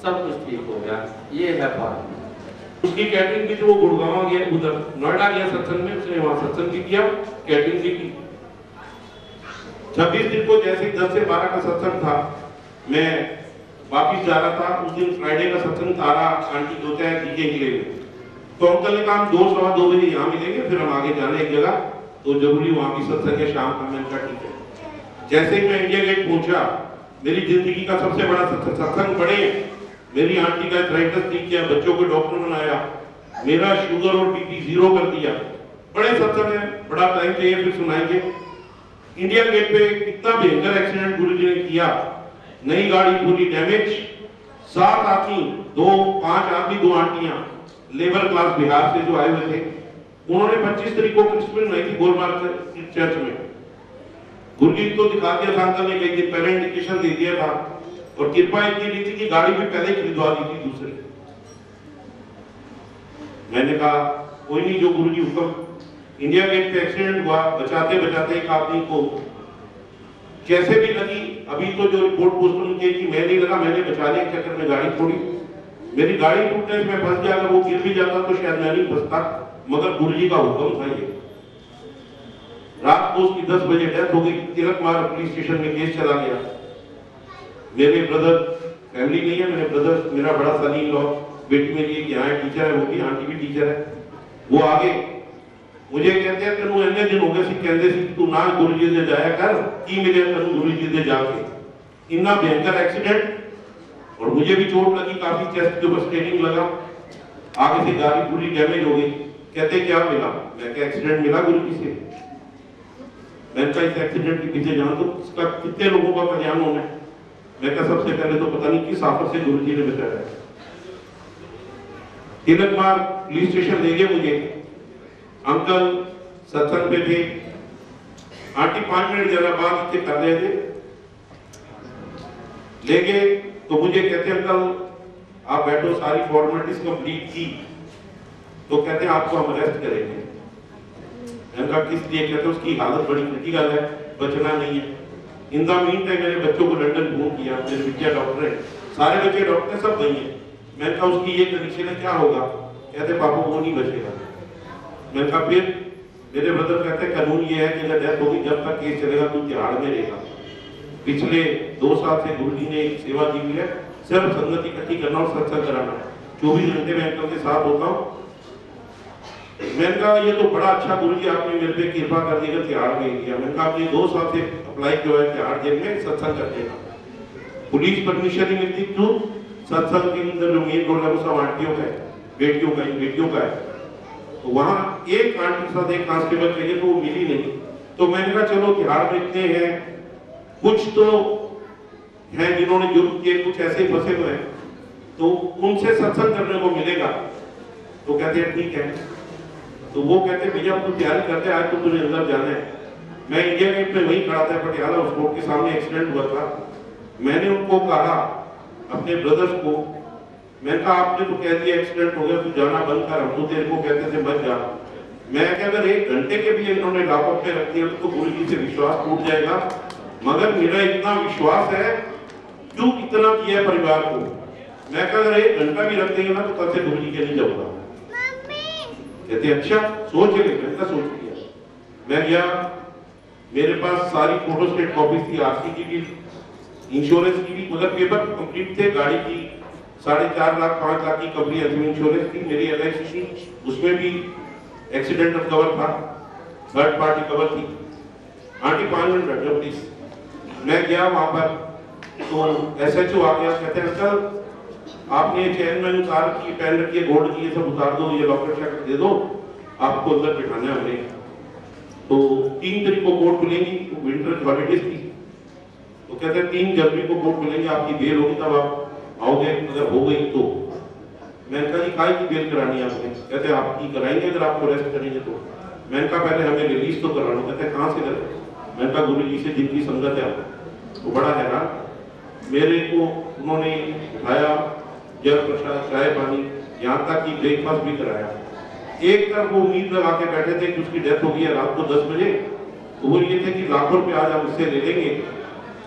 सब कुछ ठीक हो गया। ये है बात। उसकी कैटरिंग भी जो वो गुड़गांव गया, उधर नोएडा गया सत्संग में, उसने वहां सत्संग भी किया, कैटरिंग भी की। 26 दिन को जैसे ही 10 से 12 का सत्संग था, मैं वापिस जा रहा था। उस दिन फ्राइडे का सत्संग तारा आंटी दो चाय डीजे के लिए, तो अंकल ने कहा 2 सवा 2 बजे यहाँ मिलेंगे, फिर हम आगे जाने एक जगह, तो जरूरी वहां भी सत्संग है शाम का। मैंने कहा ठीक है। जैसे ही मैं इंडिया गेट पहुंचा, मेरी जिंदगी का सबसे बड़ा सत्संग पड़े। मेरी आंटी का आर्थराइटिस ठीक किया, बच्चों को डॉक्टर बनाया, मेरा शुगर और बीपी 0 कर दिया। बड़े सत्संग है, बड़ा टाइम चाहिए, फिर सुनाएंगे। इंडिया गेट पे कितना भयंकर एक्सीडेंट गुरुजी ने किया। नई गाड़ी पूरी डैमेज, 7 आदमी, 5 आदमी 2 आंटियां, लेबर क्लास बिहार से जो आए हुए थे। उन्होंने 25 तारीख को क्रिसमस मनाई थी गोलमार्ग चर्च में। गुरुजी को दिखा दिया था अंकल ने, कई दिन पहले इंडिकेशन दे दिया था, और कृपा इतनी दी थी कि गाड़ी भी पहले ही खरीदवा दी थी दूसरी। मैंने कहा कोई नहीं, जो गुरुजी हुक्म। इंडिया गेट पे एक्सीडेंट हुआ, बचाते बचाते एक आदमी को कैसे भी लगी। अभी तो जो रिपोर्ट पोस्टपोन की कि मैं नहीं लगा, मैंने बचा लिया, चक्कर में गाड़ी छोड़ी। मेरी गाड़ी टूटने में फंस गया, अगर वो गिर भी जाता तो शायद मैं नहीं फंसता, मगर गुरुजी का हुक्म था ये। रात को उसकी 10 बजे डेथ हो गई। तिलक मार्ग पुलिस स्टेशन में केस चला गया। मेरे ब्रदर, फैमिली नहीं है, मेरे ब्रदर, मेरा बड़ा सन इन लॉ, बेटी मेरी एक यहाँ टीचर है, वो भी आंटी भी टीचर है, वो आगे मुझे कहते हैं तेनू इतने दिन हो गए सी कहंदे सी तू ना गुरुजी दे जाया कर, की मिले तेनू गुरुजी दे जाके। इतना भयंकर एक्सीडेंट, और मुझे भी चोट लगी काफी, चेस्ट के ऊपर स्टेनिंग लगा, आगे से गाड़ी पूरी डैमेज हो गई। कहते क्या मिला? मैं क्या एक्सीडेंट मिला गुरुजी से? मैंने कहा इस एक्सीडेंट के पीछे जान तो इसका कितने लोगों का कल्याण होना है। मैं कहा सबसे पहले तो पता नहीं किस आफत से गुरुजी ने बचाया। तिलक मार्ग पुलिस स्टेशन ले गए मुझे। अंकल सत्संग पे थे, आंटी 5 मिनट जरा बात कर रहे थे, ले गए तो मुझे कहते अंकल आप बैठो, सारी फॉर्मेलिटीज कंप्लीट की, तो कहते हैं आपको हम अरेस्ट करेंगे। मैंने कहा किस लिए? कहते उसकी हालत बड़ी क्रिटिकल है, बचना नहीं है। इन द मीन टाइम मेरे बच्चों को लंदन फोन किया, मेरे बिटिया डॉक्टर है, सारे बच्चे डॉक्टर है, सब नहीं है। मैंने कहा उसकी ये कंडीशन है, क्या होगा? कहते पापा वो नहीं बचेगा। मैंने कहा फिर? मेरे ब्रदर कहते हैं कानून ये है कि अगर डेथ होगी जब तक केस चलेगा तू तिहाड़ में रहेगा। पिछले 2 साल से गुरुजी ने एक सेवा दी हुई है, सिर्फ संगत इकट्ठी करना और सत्संग कराना। 24 घंटे में अंकल के साथ होता हूँ। मैंने कहा ये तो बड़ा अच्छा गुरुजी आपने मेरे पे कृपा कर दी, तिहाड़ में किया। मैंने कहा आपने 2 साल से अप्लाई किया है तिहाड़ जेल में सत्संग करने का, पुलिस परमिशन नहीं मिलती, क्यों? सत्संग के अंदर जो मेन रोल है वो सब आंटियों का है, बेटियों का, इन बेटियों का है। तो वहां एक आंटी के साथ एक कांस्टेबल चाहिए, तो वो मिली नहीं। तो मैंने कहा चलो तिहाड़ में इतने हैं, कुछ तो हैं जिन्होंने जुर्म किए, कुछ ऐसे फंसे हुए हैं, तो उनसे सत्संग करने को मिलेगा। तो कहते हैं ठीक है। तो वो कहते भैया तू तैयारी करते, आज तो तुझे अंदर जाना है। मैं इंडिया गेट में वहीं खड़ा था पटियाला, उस रोड के सामने एक्सीडेंट हुआ था। मैंने उनको कहा, अपने ब्रदर्स को, मैंने कहा आपने तो कह दिया एक्सीडेंट हो गया, तू जाना बंद कर, हम तो तेरे को कहते थे मत जा। मैं क्या अगर 1 घंटे के भी इन्होंने लॉकअप में रख दिया तो गुरुजी से विश्वास टूट जाएगा, मगर मेरा इतना विश्वास है, क्यों इतना किया परिवार को। मैं क्या अगर 1 घंटा भी रख देंगे ना तो कल से गुरुजी के नहीं जाऊंगा। कहते अच्छा सोच ले। मैंने सोच लिया। मैं गया, मेरे पास सारी फोटोस्टेट कॉपी थी, आरसी की भी, इंश्योरेंस की भी, मगर पेपर कंप्लीट थे। गाड़ी की 4.5 लाख 5 लाख की कंप्रीहेंसिव इंश्योरेंस थी, मेरी एलआईसी थी, उसमें भी एक्सीडेंटल कवर था, थर्ड पार्टी कवर थी। आंटी 5 मिनट बैठ जाओ प्लीज। मैं गया वहां पर, तो एसएचओ आ गया, कहते हैं अंकल आपने चैन में उतार की, पहन रखी है, गोल्ड की, ये सब उतार दो, ये लॉकर शॉकर दे दो, आपको अंदर बिठाना है हमने। तो 3 तारीख को कोर्ट खुलेंगी, विंटर हॉलीडेज थी, तो कहते हैं 3 जनवरी को कोर्ट खुलेंगे, आपकी बेल होगी तब आप आओगे, अगर हो गई तो। मैंने कहा जी काय की बेल करानी है आपने? कहते आपकी कराएंगे अगर आपको अरेस्ट करेंगे तो। मैंने कहा पहले हमें रिलीज तो कराना। कहते कहाँ से करें? मैंने कहा गुरुजी से जिनकी संगत है। तो बड़ा हैरान, मेरे को उन्होंने उठाया, जल प्रसाद, चाय पानी, यहाँ तक कि ब्रेकफास्ट भी कराया। एक तरफ वो उम्मीद लगा के बैठे थे कि उसकी डेथ हो गई है रात को 10 बजे, तो वो ये थे कि लाखों रुपए आज हम इससे ले लेंगे,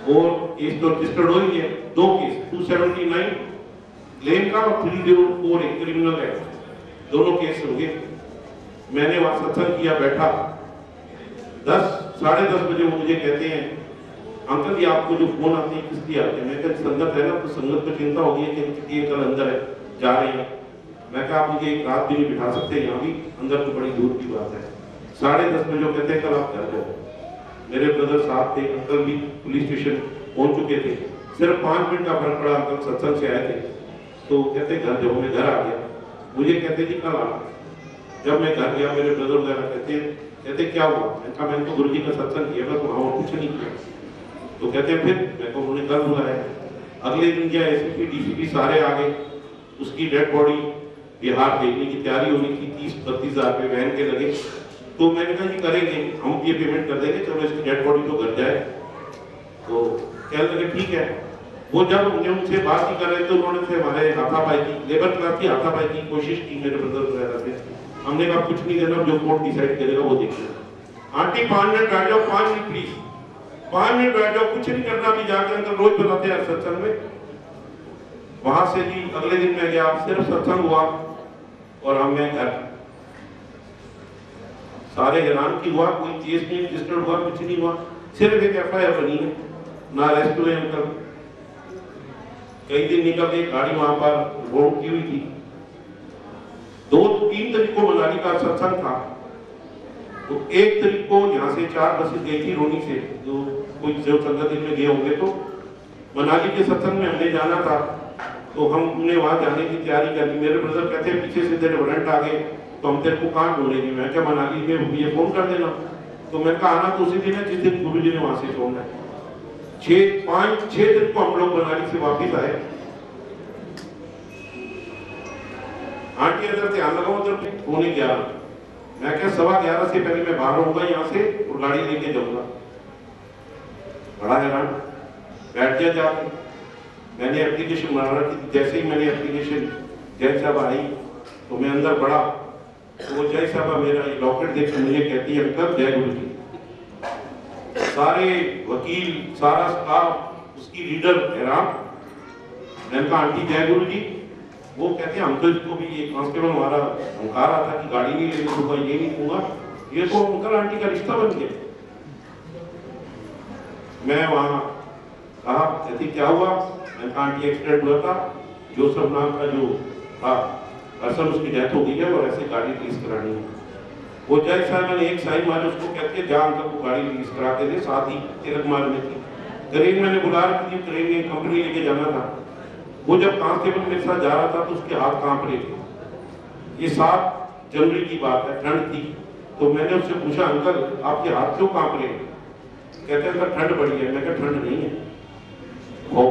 और केस तो रजिस्टर्ड हो ही है, 2 केस 279 क्लेम का और 304 क्रिमिनल एक्ट, दोनों केस होंगे। मैंने वहां सत्संग किया, बैठा 10-10:30 बजे वो मुझे कहते हैं, अंकल जी आपको जो फोन आते हैं किस लिए आते हैं? मैं कहा संगत है ना, तो संगत को चिंता होगी है कि ये कल अंदर है, जा रहे हैं। मैं कहा आप मुझे एक रात भी नहीं बिठा सकते यहाँ भी, अंदर तो बड़ी दूर की बात है। 10:30 बजे वो कहते हैं कल आप घर जाओ। मेरे ब्रदर साहब थे, अंकल भी पुलिस स्टेशन पहुंच चुके थे, सिर्फ 5 मिनट का फर्क पड़ा, अंकल सत्संग से आए थे। तो कहते घर जाओ, मैं घर आ गया। मुझे कहते जी कल आना। जब मैं घर गया, मेरे ब्रदर वगैरह कहते क्या हुआ? मैंने कहा मैंने तो गुरु जी का सत्संग किया, बस वहाँ और कुछ नहीं किया। तो कहते फिर मैं को उन्होंने कल बुलाया। अगले दिन क्या एसपी डीसीपी सारे आ गए, उसकी डेड बॉडी बिहार भेजने की तैयारी होनी थी, 30-32 हज़ार रुपये वहन के लगे। तो मैंने कहा जी करेंगे, हम ये पेमेंट कर देंगे, चलो इसकी डेड बॉडी तो घर जाए। तो कहने लगे ठीक है। वो जब हमने उनसे बात ही कर रहे थे, उन्होंने से हमारे हाथापाई की, लेबर क्लास की हाथापाई की कोशिश की मेरे ब्रदर वगैरह से। हमने कहा कुछ नहीं देना, जो कोर्ट डिसाइड करेगा वो देखेगा। आंटी 5 मिनट बैठ जाओ, 5 मिनट प्लीज, 5 मिनट बैठ जाओ, कुछ नहीं करना। अभी जाकर अंकल रोज बताते हैं सत्संग में। वहां से जी अगले दिन मैं गया, सिर्फ सत्संग हुआ और हम गए घर। सारे हैरान की हुआ, कोई केस नहीं रजिस्टर्ड हुआ, कुछ नहीं हुआ, सिर्फ एक FIR बनी है, ना अरेस्ट हुए अंकल। कई दिन निकल गए, गाड़ी वहां पर रोड की हुई थी। 2-3 तारीख को मनाली का सत्संग था, तो 1 तारीख को यहाँ से 4 बसें गई थी रोनी से, जो कोई जो संगत में गए होंगे। तो मनाली के सत्संग में हमने जाना था, तो हमने वहां जाने की तैयारी कर ली। मेरे ब्रदर कहते हैं पीछे से तेरे वारंट आ गए, तो हम तेरे को कहाँ ढूंढेंगे? मैं क्या मनाली में ये फोन कर देना। तो मैं कहा आना तो उसी दिन है जिस दिन गुरु जी ने वहां से छोड़ना है। 6 दिन को हम लोग मनाली से वापिस आए। आंटी अंदर ध्यान लगाओ, उधर पौने 11। मैं क्या 11:15 से पहले मैं बाहर होऊंगा यहाँ से और गाड़ी लेके जाऊंगा। बड़ा हैरान, बैठ गया जाके। मैंने एप्लीकेशन बना रखी थी, जैसे ही मैंने एप्लीकेशन जय साहब आई तो मैं अंदर बढ़ा, तो वो जय साहब मेरा लॉकेट देख मुझे कहती है अंकल जय गुरु जी। सारे वकील, सारा स्टाफ, उसकी लीडर हैरान। मैंने कहा आंटी जय गुरु जी। वो कहते हैं अंकल को भी ये कांस्टेबल हमारा धमका रहा था कि गाड़ी नहीं लेने दूंगा, ये नहीं दूंगा। ये तो अंकल आंटी का रिश्ता बन गया। मैं वहां कहा कहती क्या हुआ? मैंने कहा आंटी एक्सीडेंट हुआ था, जोसेफ नाम का जो था पर्सन उसकी डेथ हो गई है और ऐसे गाड़ी रिलीज करानी है। वो जज साहब ने एक साइन मारे, उसको कहते जा अंकल को गाड़ी रिलीज करा के दे, साथ ही तिलक मारने की। करेन मैंने बुला रखी थी, करेन ने कंपनी लेके जाना था। वो जब कांस्टेबल मेरे साथ जा रहा था तो उसके हाथ कांप रहे थे। ये 7 जनवरी की बात है, ठंड थी। तो मैंने उससे पूछा अंकल आपके हाथ क्यों कांप रहे हैं? कहते हैं सर ठंड बढ़ी है। मैं कहा ठंड नहीं है, हो।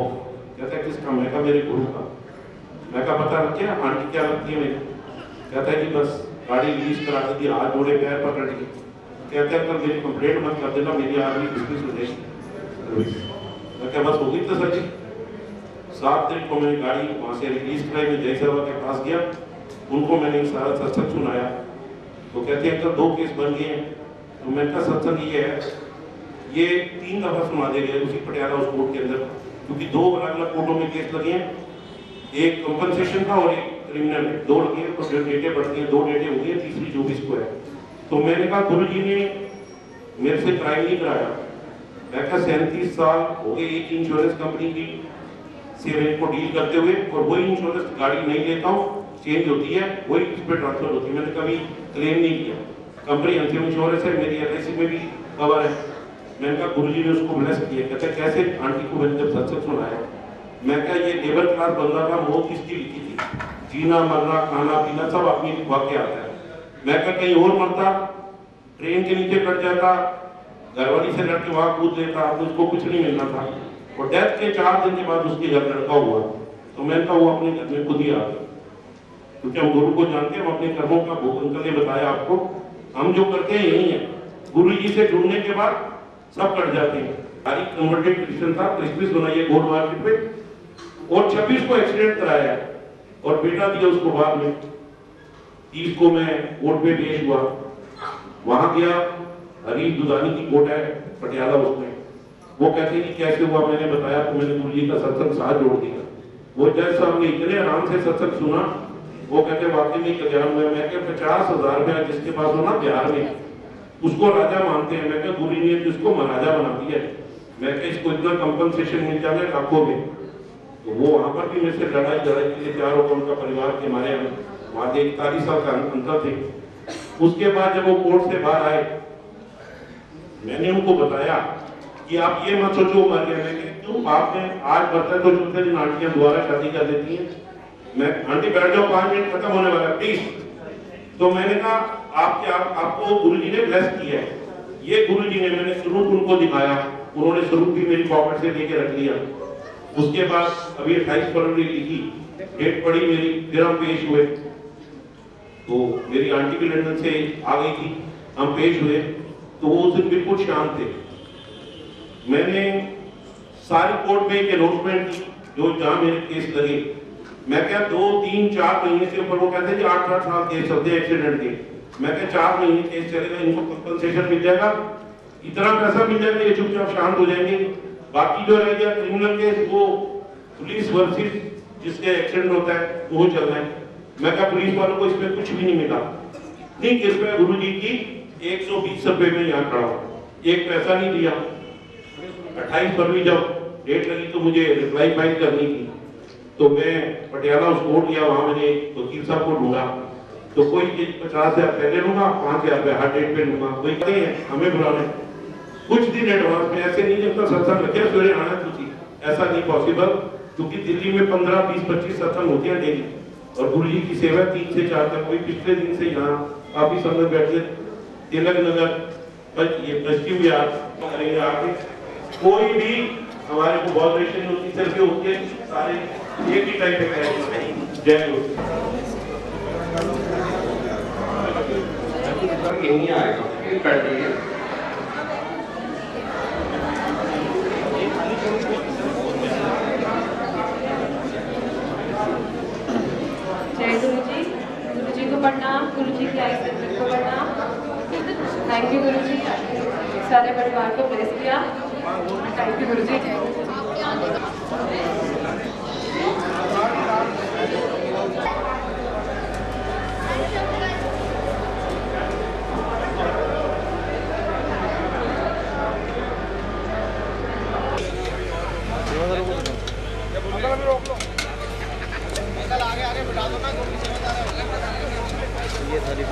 कहता है किसका? मैं कहा मेरे गुरु का। मैं कहा पता लग गया आंटी क्या लगती है मेरी? कहता है कि बस गाड़ी रिलीज करा दी, हाथ जोड़े पैर पकड़ के। कहते हैं अंकल मेरी कंप्लेंट मत कर देना, मेरी आदमी डिसमिस हो जाएगी। मैं क्या बस होगी तो सर जी। 7 तारीख को मैंने गाड़ी वहां से रिलीज कराई। मैं जय साहब के पास गया, उनको मैंने सारा सत्संग सुनाया। तो कहते हैं अंकल 2 केस बन गए हैं। तो मैंने कहा सत्संग ये है, ये 3 दफा सुना दे गए उसी पटियाला उस कोर्ट के अंदर, क्योंकि 2 अलग-अलग कोर्टों में केस लगे हैं। एक कंपनसेशन था और एक क्रिमिनल, 2 लगे हैं। तो जो डेटें बढ़ती हैं, 2 डेटें हो गई, तीसरी 24 को है। तो मैंने कहा गुरु जी ने मेरे से क्राइम नहीं कराया। मैं कहा 37 साल हो गए एक इंश्योरेंस कंपनी की से को डील करते हुए, और वही इंश्योरेंस गाड़ी नहीं लेता हूँ, चेंज होती है, वही इस पर ट्रांसफर होती है। मैंने कभी क्लेम नहीं किया। कंपनी अंतिम इंश्योरेंस है, मेरी LIC में भी कवर है। मैंने कहा गुरुजी ने उसको ब्लेस किया। कहते कैसे? आंटी को मैंने जब सत्संग सुनाया। मैं कहा ये लेबर क्लास बंदा था, मौत किसकी लिखी थी? जीना मरना खाना पीना सब अपनी लिखवा के आता है। मैं कहा कहीं और मरता, ट्रेन के नीचे कट जाता, घरवाली से लड़के वहां कूद लेता, उसको कुछ नहीं मिलना था। और डेथ के 4 दिन के बाद उसके घर लड़का हुआ। तो मैंने कहा वो अपने घर में खुद ही आ गया, क्योंकि हम गुरु को जानते हैं, हम अपने कर्मों का भोग। अंकल ने बताया आपको, हम जो करते हैं यही है। गुरु जी से जुड़ने के बाद सब कट जाते हैं। तारीख कन्वर्टेड क्रिश्चियन था, क्रिसमस बनाइए गोल्ड मार्केट पे, और 26 को एक्सीडेंट कराया और बेटा दिया उसको बाद में। 30 को मैं कोर्ट में पेश हुआ। वहां गया, हरीश दुधानी की कोर्ट है पटियाला, उसमें वो कहते कि कैसे हुआ? मैंने बताया तो मैंने गुरु जी का सत्संग साथ जोड़ दिया। वो जज साहब ने इतने आराम से सत्संग सुना, वो कहते वाकई में कल्याण हुआ। मैं क्या 50,000 रुपया जिसके पास हो ना बिहार में, उसको राजा मानते हैं। मैं क्या गुरु ने जिसको महाराजा बना दिया है। मैं क्या इसको इतना कंपनसेशन मिल जाए लाखों में। तो वो वहां पर भी मेरे से लड़ाई के लिए तैयार होकर उनका परिवार के हमारे वहां 41 साल का अंतर थे। उसके बाद जब वो कोर्ट से बाहर आए, मैंने उनको बताया कि आप ये मत सोचो मर गया। मैं क्यों, आपने आज बरता तो चौथे दिन आंटियां दोबारा शादी कर देती हैं। मैं आंटी बैठ जाओ, 5 मिनट खत्म होने वाला प्लीज। तो मैंने कहा आपको गुरुजी ने ब्लेस किया है। ये गुरुजी ने, मैंने स्वरूप उनको दिखाया, उन्होंने स्वरूप भी मेरी पॉकेट से लेके रख लिया। उसके बाद अभी 28 फरवरी लिखी डेट पड़ी मेरी, फिर हम पेश हुए। तो मेरी आंटी भी लंदन से आ गई थी, हम पेश हुए। तो वो उस दिन बिल्कुल शांत थे। मैंने सारी कोर्ट में एक अनाउंसमेंट की जो जहां मेरे केस लगे। मैं क्या 2, 3, 4 महीने से ऊपर, वो कहते हैं 8-8 साल केस चलते एक्सीडेंट के। मैं क्या 4 महीने केस चलेगा, इनको कंपनसेशन मिल जाएगा, इतना पैसा मिल जाएगा, ये चुपचाप शांत हो जाएंगे। बाकी जो रह गया क्रिमिनल केस, वो पुलिस वर्सेस जिसके एक्सीडेंट होता है वो चल रहा है। मैं क्या पुलिस वालों को इसमें कुछ भी नहीं मिला। नहीं, कृपया गुरु जी की 120 रुपए में यहाँ खड़ा हो, एक पैसा नहीं दिया। 28 फरवरी जब डेट लगी तो मुझे रिप्लाई फाइल करनी थी। तो मैं पटियाला उस कोर्ट गया, वहां मैंने वकील साहब को ढूंढा। तो कोई 50,000 पहले लूंगा, 5,000 हर डेट पे लूंगा। कोई कहते हैं हमें बुलाने कुछ दिन एडवांस में, ऐसे नहीं जब तक सत्संग रखे सवेरे आना तुझी, ऐसा नहीं पॉसिबल। क्योंकि दिल्ली में 15, 20, 25 सत्संग होते हैं डेली, और गुरु जी की सेवा 3 से 4 तक। कोई पिछले दिन से यहाँ काफी संगत बैठे, तिलक नगर पर ये पश्चिम बिहार करेंगे आगे। कोई भी हमारे को बहुत रेशन होती सर के होते हैं, सारे एक ही टाइप पे करेंगे। जय गुरु। यही आएगा कर दिए। जय गुरु जी को प्रणाम, गुरु जी की आई संगत को प्रणाम। थैंक यू गुरु जी, सारे परिवार को ब्लेस किया। थैंक यू गुरु जी। आगे बढ़ा दो ना, ये सारी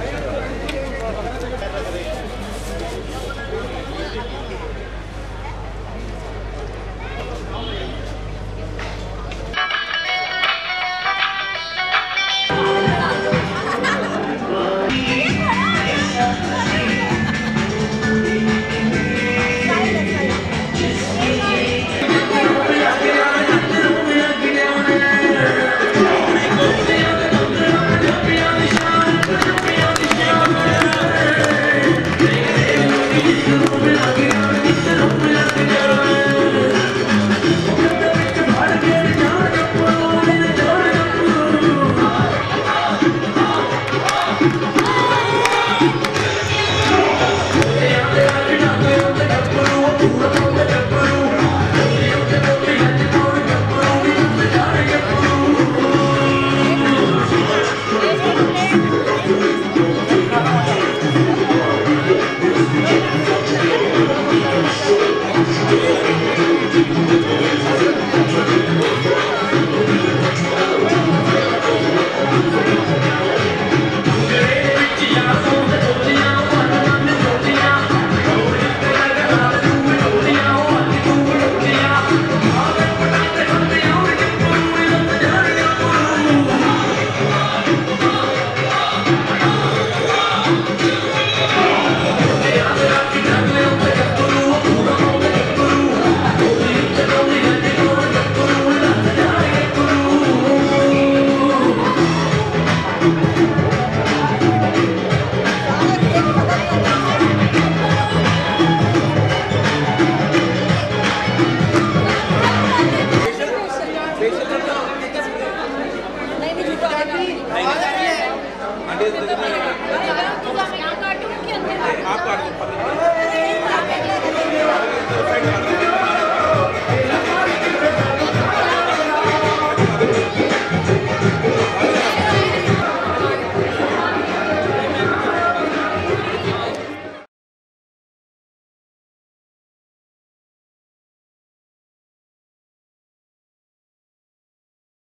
आप काट दो।